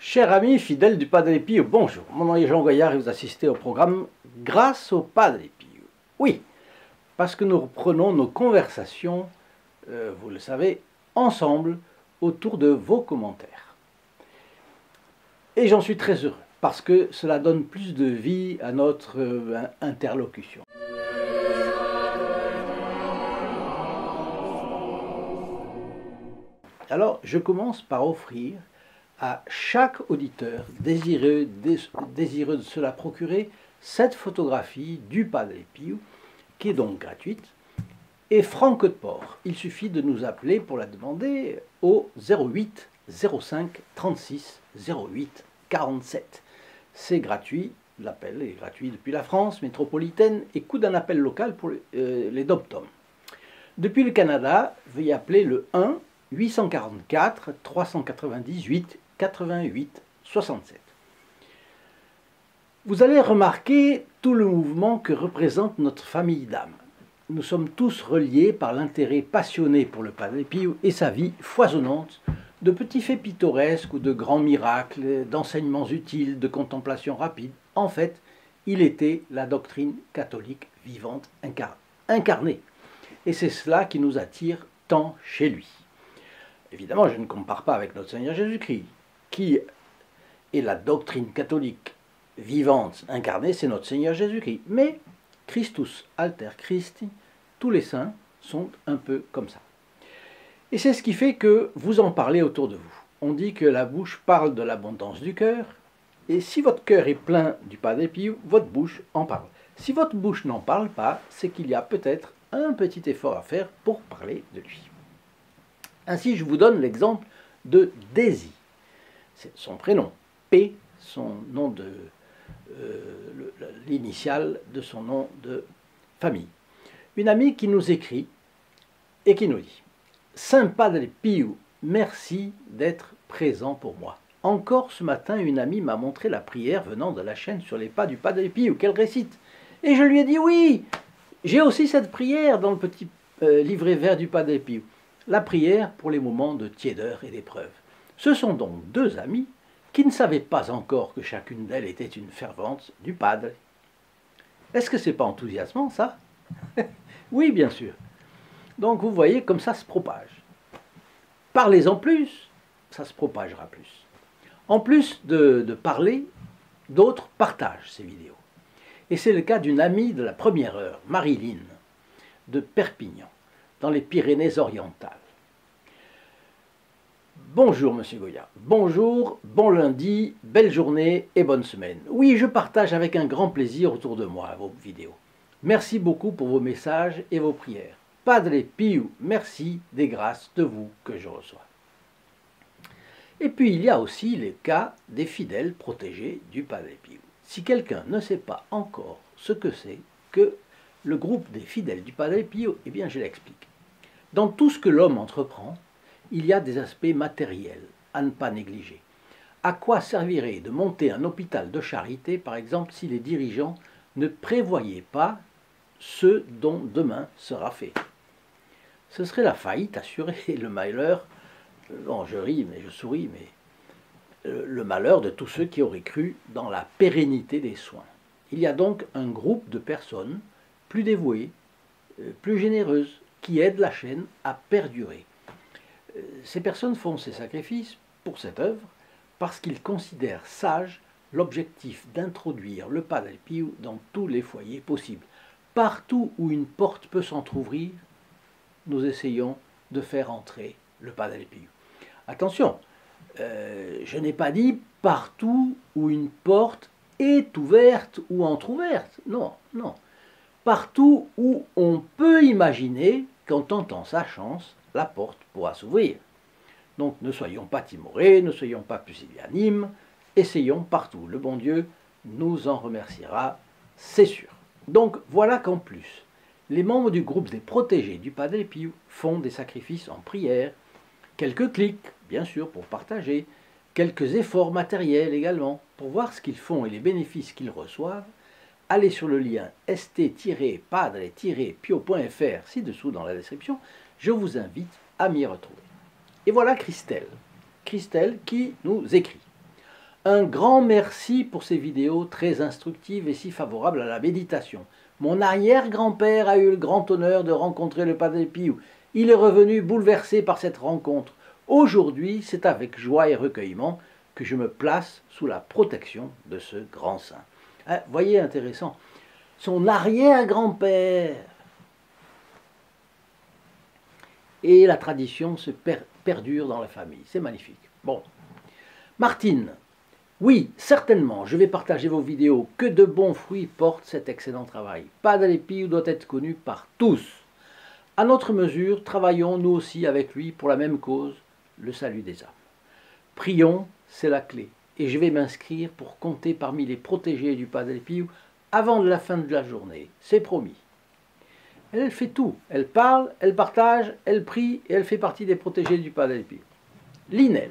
Chers amis fidèles du Padre Pio, bonjour. Mon nom est Jean Goyard et vous assistez au programme Grâce au Padre Pio. Oui, parce que nous reprenons nos conversations, vous le savez, ensemble autour de vos commentaires. Et j'en suis très heureux, parce que cela donne plus de vie à notre interlocution. Alors, je commence par offrir à chaque auditeur désireux de se la procurer cette photographie du Padre Pio, qui est donc gratuite, et franque de port. Il suffit de nous appeler pour la demander au 08 05 36 08 47. C'est gratuit, l'appel est gratuit depuis la France métropolitaine et coût d'un appel local pour les dom-toms. Depuis le Canada, veuillez appeler le 1 844 398 88 67. Vous allez remarquer tout le mouvement que représente notre famille d'âmes. Nous sommes tous reliés par l'intérêt passionné pour le Padre Pio et sa vie foisonnante de petits faits pittoresques ou de grands miracles, d'enseignements utiles, de contemplations rapides. En fait, il était la doctrine catholique vivante incarnée. Et c'est cela qui nous attire tant chez lui. Évidemment, je ne compare pas avec notre Seigneur Jésus-Christ, qui est la doctrine catholique vivante incarnée, c'est notre Seigneur Jésus-Christ. Mais Christus alter Christi, tous les saints sont un peu comme ça. Et c'est ce qui fait que vous en parlez autour de vous. On dit que la bouche parle de l'abondance du cœur, et si votre cœur est plein du Padre Pio, votre bouche en parle. Si votre bouche n'en parle pas, c'est qu'il y a peut-être un petit effort à faire pour parler de lui. Ainsi, je vous donne l'exemple de Daisy. C'est son prénom, P, son nom de l'initiale de son nom de famille. Une amie qui nous écrit et qui nous dit « Saint Padre Pio, merci d'être présent pour moi. Encore ce matin, une amie m'a montré la prière venant de la chaîne sur les pas du Padre Pio qu'elle récite. Et je lui ai dit oui, j'ai aussi cette prière dans le petit livret vert du Padre Pio. La prière pour les moments de tiédeur et d'épreuve. Ce sont donc deux amies qui ne savaient pas encore que chacune d'elles était une fervente du Padre. Est-ce que c'est pas enthousiasmant, ça? Oui, bien sûr. Donc vous voyez comme ça se propage. Parlez-en plus, ça se propagera plus. En plus de parler, d'autres partagent ces vidéos. Et c'est le cas d'une amie de la première heure, Marilyn, de Perpignan, dans les Pyrénées-Orientales. Bonjour Monsieur Goya, bonjour, bon lundi, belle journée et bonne semaine. Oui, je partage avec un grand plaisir autour de moi vos vidéos. Merci beaucoup pour vos messages et vos prières. Padre Pio, merci des grâces de vous que je reçois. Et puis il y a aussi les cas des fidèles protégés du Padre Pio. Si quelqu'un ne sait pas encore ce que c'est que le groupe des fidèles du Padre Pio, eh bien je l'explique. Dans tout ce que l'homme entreprend, il y a des aspects matériels à ne pas négliger. À quoi servirait de monter un hôpital de charité, par exemple, si les dirigeants ne prévoyaient pas ce dont demain sera fait? Ce serait la faillite assurée et le malheur, bon, je ris, mais je souris, mais le malheur de tous ceux qui auraient cru dans la pérennité des soins. Il y a donc un groupe de personnes plus dévouées, plus généreuses, qui aident la chaîne à perdurer. Ces personnes font ces sacrifices pour cette œuvre parce qu'ils considèrent sage l'objectif d'introduire le Padre Pio dans tous les foyers possibles. Partout où une porte peut s'entrouvrir, nous essayons de faire entrer le Padre Pio. Attention, je n'ai pas dit partout où une porte est ouverte ou entrouverte. Non, non. Partout où on peut imaginer qu'en tentant sa chance, la porte pourra s'ouvrir. Donc ne soyons pas timorés, ne soyons pas pusillanimes, essayons partout. Le bon Dieu nous en remerciera, c'est sûr. Donc voilà qu'en plus, les membres du groupe des protégés du Padre Pio font des sacrifices en prière, quelques clics, bien sûr, pour partager, quelques efforts matériels également, pour voir ce qu'ils font et les bénéfices qu'ils reçoivent. Allez sur le lien st-padre-pio.fr ci-dessous dans la description. Je vous invite à m'y retrouver. Et voilà Christelle. Christelle qui nous écrit. Un grand merci pour ces vidéos très instructives et si favorables à la méditation. Mon arrière-grand-père a eu le grand honneur de rencontrer le Padre Pio. Il est revenu bouleversé par cette rencontre. Aujourd'hui, c'est avec joie et recueillement que je me place sous la protection de ce grand saint. Voyez, intéressant. Son arrière-grand-père. Et la tradition se perdure dans la famille. C'est magnifique. Bon. Martine. Oui, certainement, je vais partager vos vidéos. Que de bons fruits porte cet excellent travail. Padre Pio doit être connu par tous. À notre mesure, travaillons nous aussi avec lui pour la même cause, le salut des âmes. Prions, c'est la clé. Et je vais m'inscrire pour compter parmi les protégés du Padre Pio avant la fin de la journée. C'est promis. Elle fait tout. Elle parle, elle partage, elle prie et elle fait partie des protégés du Padre Pio. Linel,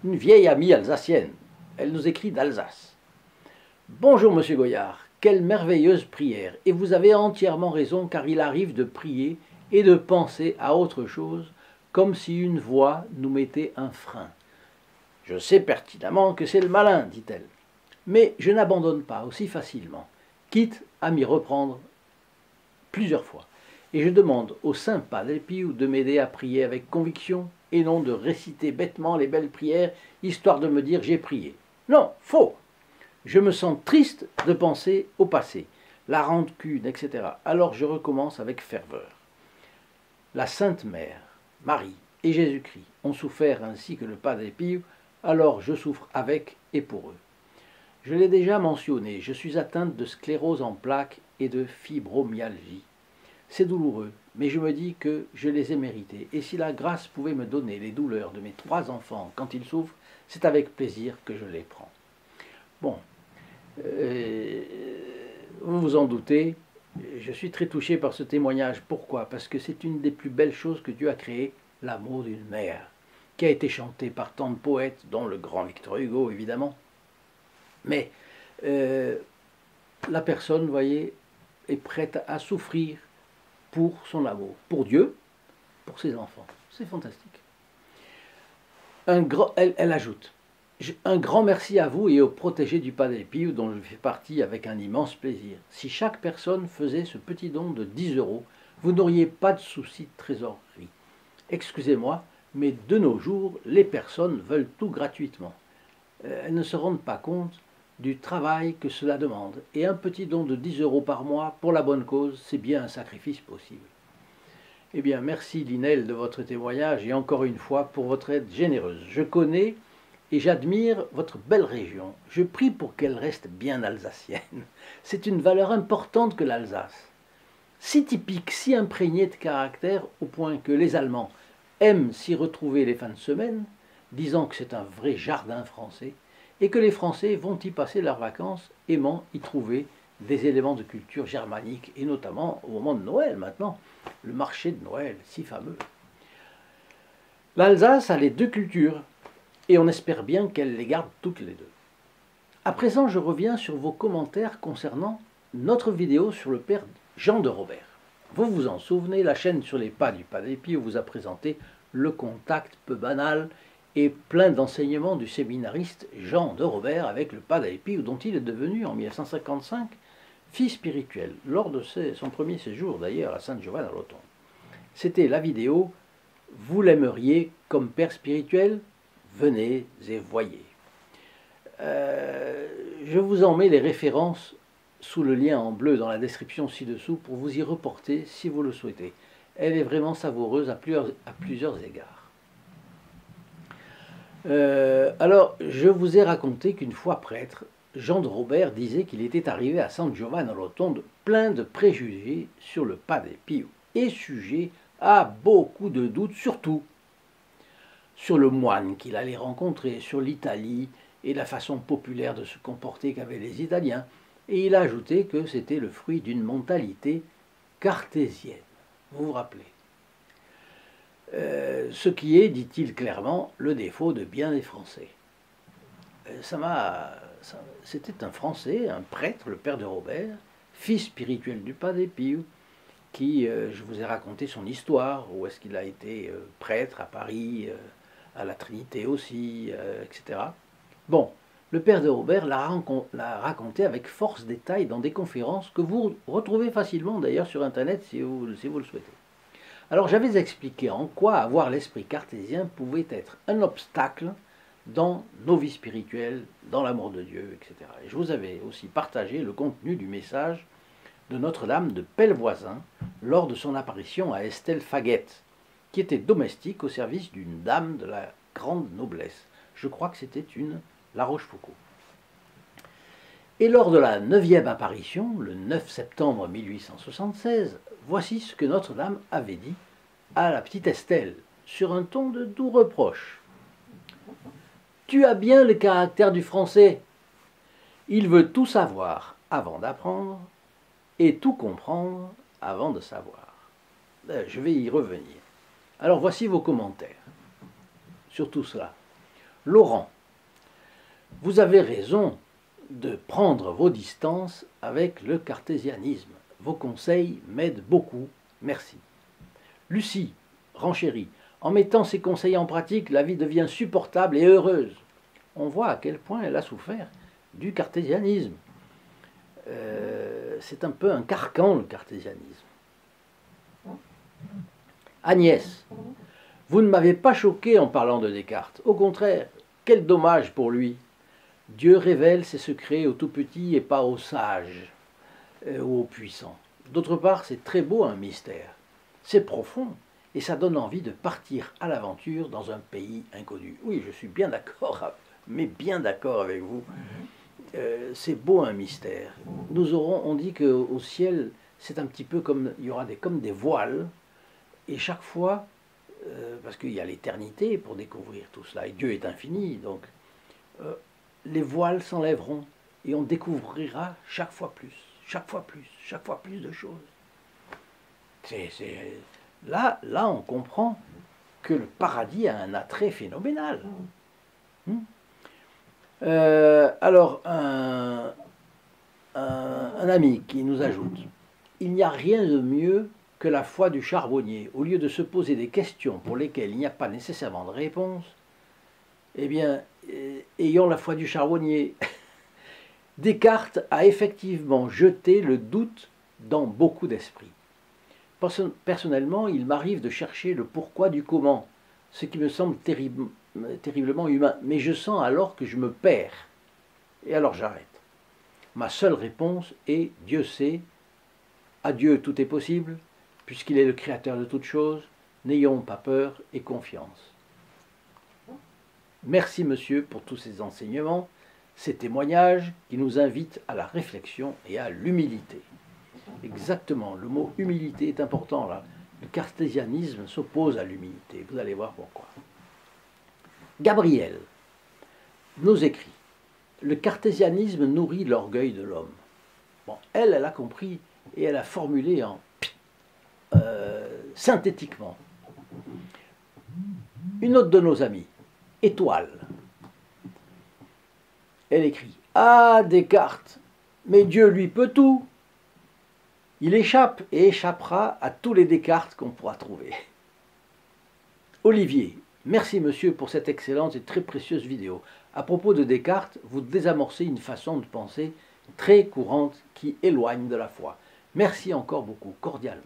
une vieille amie alsacienne. Elle nous écrit d'Alsace. Bonjour Monsieur Goyard, quelle merveilleuse prière. Et vous avez entièrement raison car il arrive de prier et de penser à autre chose comme si une voix nous mettait un frein. Je sais pertinemment que c'est le malin, dit-elle. Mais je n'abandonne pas aussi facilement, quitte à m'y reprendre plusieurs fois. Et je demande au Saint Padre Pio de m'aider à prier avec conviction et non de réciter bêtement les belles prières histoire de me dire j'ai prié. Non, faux. Je me sens triste de penser au passé, la rancune, etc. Alors je recommence avec ferveur. La Sainte Mère, Marie et Jésus-Christ ont souffert ainsi que le Padre Pio, alors je souffre avec et pour eux. Je l'ai déjà mentionné, je suis atteinte de sclérose en plaques et de fibromyalgie. C'est douloureux, mais je me dis que je les ai mérités. Et si la grâce pouvait me donner les douleurs de mes 3 enfants quand ils souffrent, c'est avec plaisir que je les prends. Bon, vous vous en doutez, je suis très touché par ce témoignage. Pourquoi? Parce que c'est une des plus belles choses que Dieu a créées, l'amour d'une mère, qui a été chanté par tant de poètes, dont le grand Victor Hugo, évidemment. Mais la personne, vous voyez, est prête à souffrir pour son amour, pour Dieu, pour ses enfants. C'est fantastique. Elle ajoute, un grand merci à vous et aux protégés du Padre Pio dont je fais partie avec un immense plaisir. Si chaque personne faisait ce petit don de 10 €, vous n'auriez pas de souci de trésorerie. Excusez-moi, mais de nos jours, les personnes veulent tout gratuitement. Elles ne se rendent pas compte du travail que cela demande. Et un petit don de 10 € par mois pour la bonne cause, c'est bien un sacrifice possible. Eh bien, merci Linel de votre témoignage et encore une fois pour votre aide généreuse. Je connais et j'admire votre belle région. Je prie pour qu'elle reste bien alsacienne. C'est une valeur importante que l'Alsace. Si typique, si imprégnée de caractère au point que les Allemands aiment s'y retrouver les fins de semaine, disant que c'est un vrai jardin français, et que les Français vont y passer leurs vacances, aimant y trouver des éléments de culture germanique, et notamment au moment de Noël maintenant, le marché de Noël, si fameux. L'Alsace a les 2 cultures, et on espère bien qu'elle les garde toutes les 2. À présent, je reviens sur vos commentaires concernant notre vidéo sur le père Jean de Robert. Vous vous en souvenez, la chaîne sur les pas du Padre Pio vous a présenté le contact peu banal et plein d'enseignements du séminariste Jean de Robert avec le Padre Pio, dont il est devenu en 1955 fils spirituel, lors de son premier séjour d'ailleurs à San Giovanni Rotondo. C'était la vidéo « Vous l'aimeriez comme père spirituel? Venez et voyez ». Je vous en mets les références sous le lien en bleu dans la description ci-dessous pour vous y reporter si vous le souhaitez. Elle est vraiment savoureuse à plusieurs égards. Alors, je vous ai raconté qu'une fois prêtre, Jean de Robert disait qu'il était arrivé à San Giovanni Rotondo plein de préjugés sur le Padre Pio et sujet à beaucoup de doutes, surtout sur le moine qu'il allait rencontrer, sur l'Italie et la façon populaire de se comporter qu'avaient les Italiens. Et il a ajouté que c'était le fruit d'une mentalité cartésienne. Vous vous rappelez? Ce qui est, dit-il clairement, le défaut de bien des Français. C'était un Français, un prêtre, le père de Robert, fils spirituel du Padre Pio, qui, je vous ai raconté son histoire, où est-ce qu'il a été prêtre à Paris, à la Trinité aussi, etc. Bon, Le père de Robert l'a raconté avec force détail dans des conférences que vous retrouvez facilement d'ailleurs sur Internet si vous le souhaitez. Alors j'avais expliqué en quoi avoir l'esprit cartésien pouvait être un obstacle dans nos vies spirituelles, dans l'amour de Dieu, etc. Et je vous avais aussi partagé le contenu du message de Notre-Dame de Pellevoisin lors de son apparition à Estelle Faguette, qui était domestique au service d'une dame de la grande noblesse. Je crois que c'était une La Rochefoucauld. Et lors de la 9e apparition, le 9 septembre 1876, voici ce que Notre-Dame avait dit à la petite Estelle, sur un ton de doux reproche. « Tu as bien le caractère du Français. Il veut tout savoir avant d'apprendre et tout comprendre avant de savoir. » Je vais y revenir. Alors voici vos commentaires sur tout cela. Laurent, vous avez raison de prendre vos distances avec le cartésianisme. Vos conseils m'aident beaucoup. Merci. Lucie, renchérie, en mettant ces conseils en pratique, la vie devient supportable et heureuse. On voit à quel point elle a souffert du cartésianisme. C'est un peu un carcan, le cartésianisme. Agnès, vous ne m'avez pas choqué en parlant de Descartes. Au contraire, quel dommage pour lui. Dieu révèle ses secrets aux tout-petits et pas aux sages ou aux puissants. D'autre part, c'est très beau un mystère. C'est profond et ça donne envie de partir à l'aventure dans un pays inconnu. Oui, je suis bien d'accord, mais bien d'accord avec vous. C'est beau un mystère. On dit qu'au ciel, c'est un petit peu comme, il y aura comme des voiles, et chaque fois, parce qu'il y a l'éternité pour découvrir tout cela, et Dieu est infini, donc les voiles s'enlèveront, et on découvrira chaque fois plus, chaque fois plus, chaque fois plus de choses. Là, on comprend que le paradis a un attrait phénoménal. Alors, un ami qui nous ajoute « Il n'y a rien de mieux que la foi du charbonnier. Au lieu de se poser des questions pour lesquelles il n'y a pas nécessairement de réponse, eh bien, ayons la foi du charbonnier. » Descartes a effectivement jeté le doute dans beaucoup d'esprits. Personnellement, il m'arrive de chercher le pourquoi du comment, ce qui me semble terriblement humain, mais je sens alors que je me perds. Et alors j'arrête. Ma seule réponse est « Dieu sait, à Dieu tout est possible, puisqu'il est le créateur de toutes choses, n'ayons pas peur et confiance. » Merci monsieur pour tous ces enseignements, ces témoignages qui nous invitent à la réflexion et à l'humilité. Exactement, le mot humilité est important là. Le cartésianisme s'oppose à l'humilité, vous allez voir pourquoi. Gabriel nous écrit « Le cartésianisme nourrit l'orgueil de l'homme. » Bon, elle a compris et elle a formulé synthétiquement. Une autre de nos amies, Étoile, elle écrit « Ah, Descartes, mais Dieu lui peut tout. Il échappe et échappera à tous les Descartes qu'on pourra trouver. » Olivier, merci monsieur pour cette excellente et très précieuse vidéo. À propos de Descartes, vous désamorcez une façon de penser très courante qui éloigne de la foi. Merci encore beaucoup, cordialement.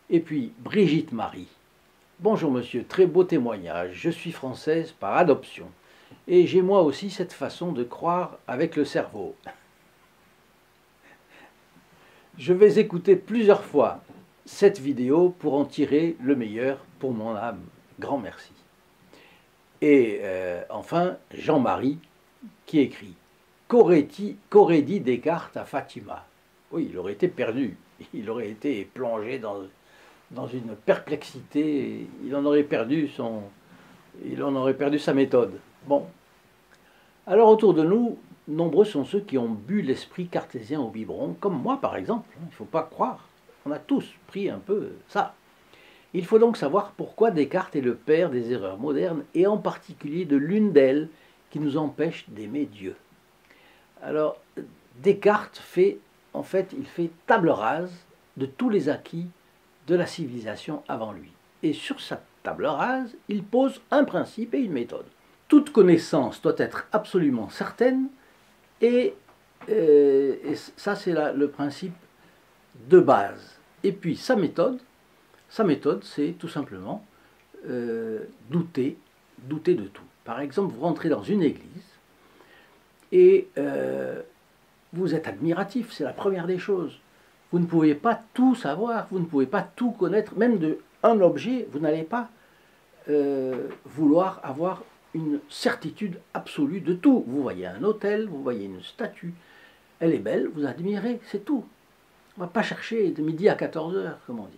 Et puis, Brigitte Marie. Bonjour monsieur, très beau témoignage. Je suis française par adoption. Et j'ai moi aussi cette façon de croire avec le cerveau. Je vais écouter plusieurs fois cette vidéo pour en tirer le meilleur pour mon âme. Grand merci. Et enfin, Jean-Marie qui écrit « Qu'aurait dit Descartes à Fatima ?» Oui, il aurait été perdu, il aurait été plongé dans une perplexité, il en aurait perdu sa méthode. Bon. Alors autour de nous, nombreux sont ceux qui ont bu l'esprit cartésien au biberon, comme moi par exemple, il ne faut pas croire, on a tous pris un peu ça. Il faut donc savoir pourquoi Descartes est le père des erreurs modernes, et en particulier de l'une d'elles qui nous empêche d'aimer Dieu. Alors, Descartes fait table rase de tous les acquis de la civilisation avant lui. Et sur sa table rase, il pose un principe et une méthode. toute connaissance doit être absolument certaine, et ça c'est le principe de base. Et puis sa méthode c'est tout simplement douter de tout. Par exemple, vous rentrez dans une église et vous êtes admiratif, c'est la première des choses. Vous ne pouvez pas tout savoir, vous ne pouvez pas tout connaître, même d'un objet, vous n'allez pas vouloir avoir une certitude absolue de tout. Vous voyez un autel, vous voyez une statue, elle est belle, vous admirez, c'est tout. On ne va pas chercher de midi à 14 heures, comme on dit.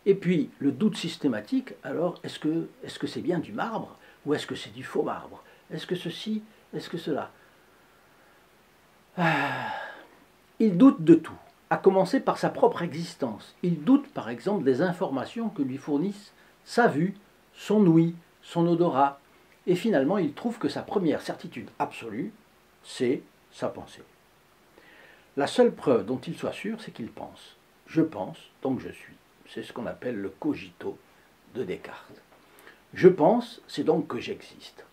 Et puis, le doute systématique, alors, est-ce que c'est bien du marbre ou est-ce que c'est du faux marbre? Est-ce que ceci, est-ce que cela? Il doute de tout, à commencer par sa propre existence. Il doute, par exemple, des informations que lui fournissent sa vue, son ouïe, son odorat. Et finalement, il trouve que sa première certitude absolue, c'est sa pensée. La seule preuve dont il soit sûr, c'est qu'il pense. Je pense, donc je suis. C'est ce qu'on appelle le cogito de Descartes. Je pense, c'est donc que j'existe.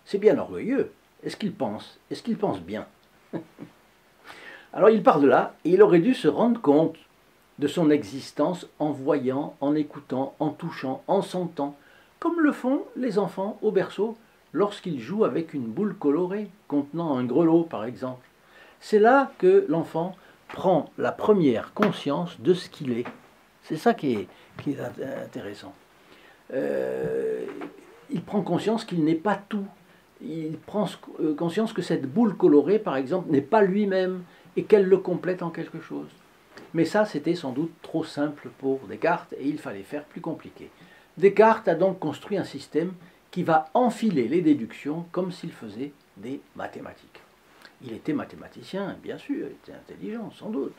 C'est bien orgueilleux. Est-ce qu'il pense? Est-ce qu'il pense bien? Alors il part de là, et il aurait dû se rendre compte de son existence en voyant, en écoutant, en touchant, en sentant, comme le font les enfants au berceau lorsqu'ils jouent avec une boule colorée contenant un grelot par exemple. C'est là que l'enfant prend la première conscience de ce qu'il est. C'est ça qui est intéressant. Il prend conscience qu'il n'est pas tout. Il prend conscience que cette boule colorée, par exemple, n'est pas lui-même et qu'elle le complète en quelque chose. Mais ça, c'était sans doute trop simple pour Descartes et il fallait faire plus compliqué. Descartes a donc construit un système qui va enfiler les déductions comme s'il faisait des mathématiques. Il était mathématicien, bien sûr, il était intelligent, sans doute.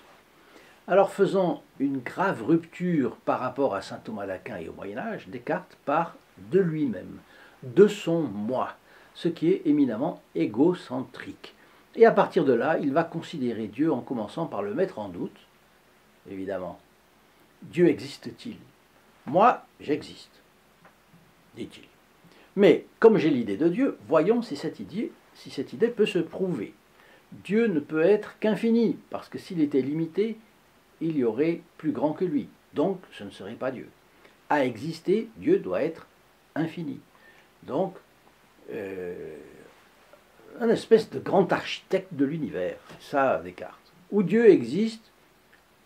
Alors, faisant une grave rupture par rapport à saint Thomas d'Aquin et au Moyen-Âge, Descartes part de lui-même, de son moi, ce qui est éminemment égocentrique. Et à partir de là, il va considérer Dieu en commençant par le mettre en doute, évidemment. Dieu existe-t-il? Moi, j'existe, dit-il. Mais comme j'ai l'idée de Dieu, voyons si cette idée peut se prouver. Dieu ne peut être qu'infini, parce que s'il était limité, il y aurait plus grand que lui. Donc, ce ne serait pas Dieu. À exister, Dieu doit être infini. Donc, un espèce de grand architecte de l'univers, ça Descartes. Où Dieu existe,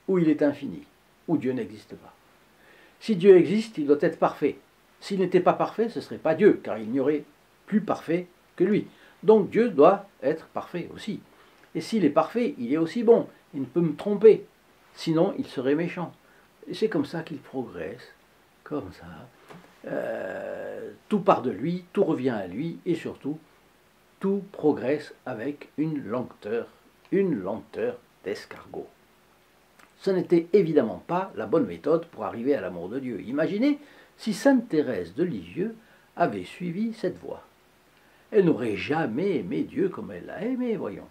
où il est infini, où Dieu n'existe pas. Si Dieu existe, il doit être parfait. S'il n'était pas parfait, ce ne serait pas Dieu, car il n'y aurait plus parfait que lui. Donc Dieu doit être parfait aussi. Et s'il est parfait, il est aussi bon. Il ne peut me tromper. Sinon, il serait méchant. Et c'est comme ça qu'il progresse. Comme ça. Tout part de lui, tout revient à lui, et surtout, tout progresse avec une lenteur d'escargot. Ce n'était évidemment pas la bonne méthode pour arriver à l'amour de Dieu. Imaginez si sainte Thérèse de Lisieux avait suivi cette voie. Elle n'aurait jamais aimé Dieu comme elle l'a aimé, voyons.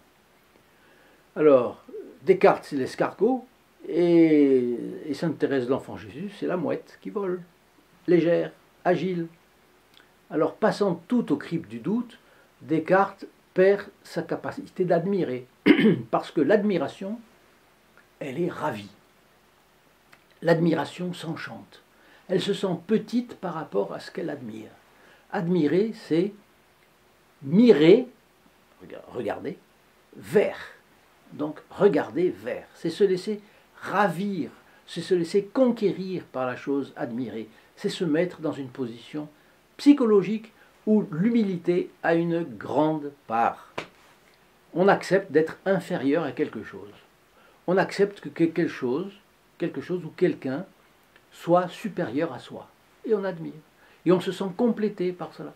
Alors, Descartes, c'est l'escargot, et sainte Thérèse de l'Enfant Jésus, c'est la mouette qui vole, légère, agile. Alors, passant tout au crible du doute, Descartes perd sa capacité d'admirer, parce que l'admiration, elle est ravie. L'admiration s'enchante. Elle se sent petite par rapport à ce qu'elle admire. Admirer, c'est mirer, regarder, vers. Donc, regarder vers. C'est se laisser ravir, c'est se laisser conquérir par la chose admirée. C'est se mettre dans une position psychologique où l'humilité a une grande part. On accepte d'être inférieur à quelque chose. On accepte que quelque chose ou quelqu'un soit supérieur à soi. Et on admire. Et on se sent complété par cela.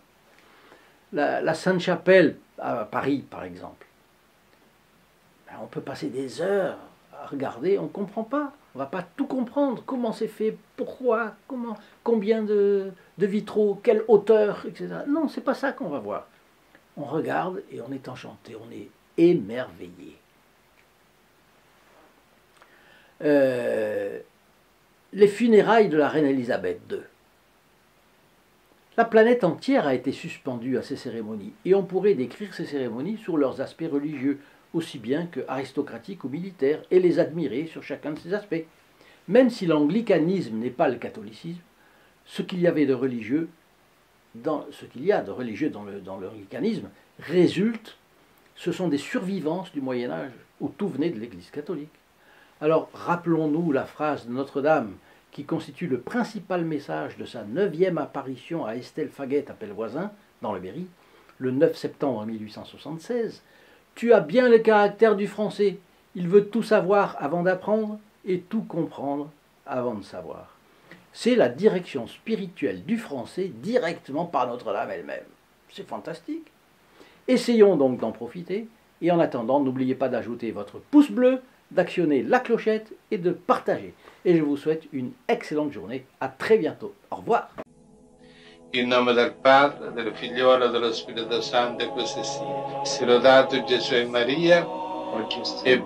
La Sainte-Chapelle à Paris, par exemple. On peut passer des heures à regarder, on ne comprend pas. On ne va pas tout comprendre. Comment c'est fait, pourquoi, combien de vitraux, quelle hauteur, etc. Non, ce n'est pas ça qu'on va voir. On regarde et on est enchanté, on est émerveillé. Les funérailles de la reine Elisabeth II. La planète entière a été suspendue à ces cérémonies, et on pourrait décrire ces cérémonies sur leurs aspects religieux, aussi bien que aristocratiques ou militaires, et les admirer sur chacun de ces aspects. Même si l'anglicanisme n'est pas le catholicisme, ce qu'il y a de religieux dans l'anglicanisme résulte, ce sont des survivances du Moyen-Âge, où tout venait de l'Église catholique. Alors rappelons-nous la phrase de Notre-Dame, qui constitue le principal message de sa 9e apparition à Estelle Faguet à Pellevoisin, dans le Berry, le 9 septembre 1876. « Tu as bien le caractère du Français, il veut tout savoir avant d'apprendre et tout comprendre avant de savoir. » C'est la direction spirituelle du Français directement par Notre-Dame elle-même. C'est fantastique. Essayons donc d'en profiter, et en attendant, n'oubliez pas d'ajouter votre pouce bleu, d'actionner la clochette et de partager. Et je vous souhaite une excellente journée. À très bientôt. Au revoir. In nome del Padre, del Figliolo e dello Spirito Santo, e così sia. Sia lodato Gesù e Maria, e